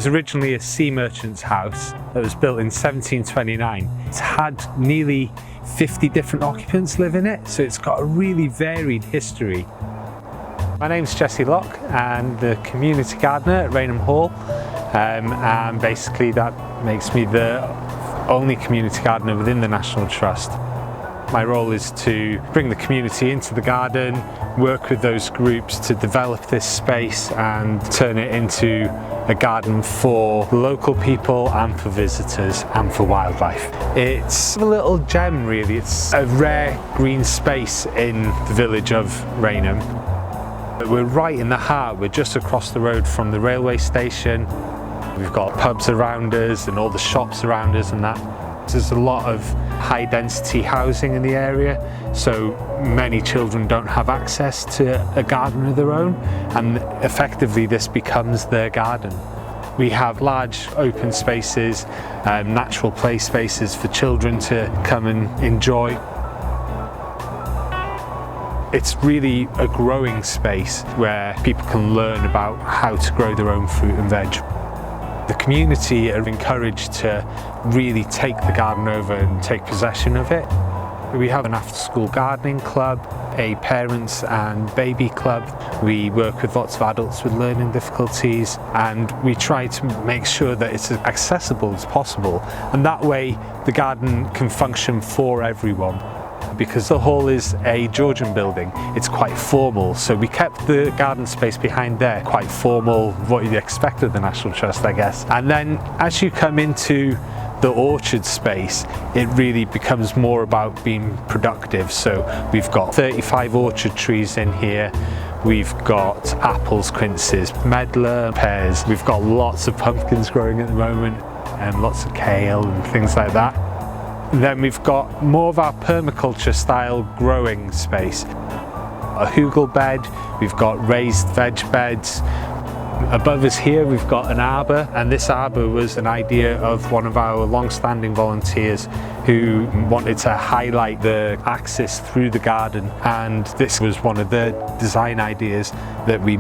was originally a sea merchant's house that was built in 1729. It's had nearly 50 different occupants live in it, so it's got a really varied history. My name's Jess Lock and the community gardener at Rainham Hall, and basically that makes me the only community gardener within the National Trust. My role is to bring the community into the garden, work with those groups to develop this space and turn it into a garden for local people and for visitors and for wildlife. It's a little gem really, it's a rare green space in the village of Rainham. We're right in the heart, we're just across the road from the railway station. We've got pubs around us and all the shops around us and that. There's a lot of high density housing in the area, so many children don't have access to a garden of their own, and effectively this becomes their garden. We have large open spaces, natural play spaces for children to come and enjoy. It's really a growing space where people can learn about how to grow their own fruit and veg. The community are encouraged to really take the garden over and take possession of it. We have an after-school gardening club, a parents and baby club. We work with lots of adults with learning difficulties, and we try to make sure that it's as accessible as possible, and that way the garden can function for everyone. Because the hall is a Georgian building, it's quite formal, so we kept the garden space behind there quite formal, what you'd expect of the National Trust, I guess. And then as you come into the orchard space, it really becomes more about being productive. So we've got 35 orchard trees in here. We've got apples, quinces, medlar, pears. We've got lots of pumpkins growing at the moment and lots of kale and things like that. Then we've got more of our permaculture style growing space. A hugel bed, we've got raised veg beds. Above us here we've got an arbor, and this arbor was an idea of one of our long-standing volunteers who wanted to highlight the axis through the garden, and this was one of the design ideas that we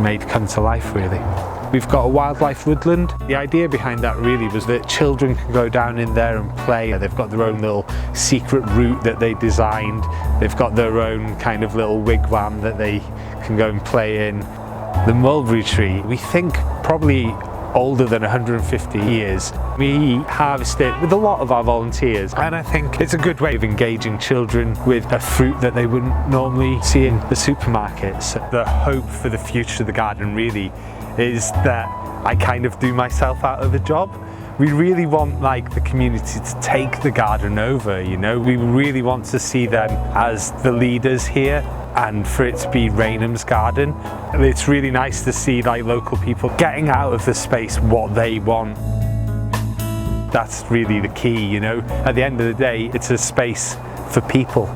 made come to life really. We've got a wildlife woodland. The idea behind that really was that children can go down in there and play. They've got their own little secret route that they designed. They've got their own kind of little wigwam that they can go and play in. The mulberry tree, we think probably older than 150 years. We harvest it with a lot of our volunteers, and I think it's a good way of engaging children with a fruit that they wouldn't normally see in the supermarkets. The hope for the future of the garden really is that I kind of do myself out of a job. We really want the community to take the garden over, you know. We really want to see them as the leaders here and for it to be Rainham's garden. It's really nice to see local people getting out of the space what they want. That's really the key, you know. At the end of the day, it's a space for people.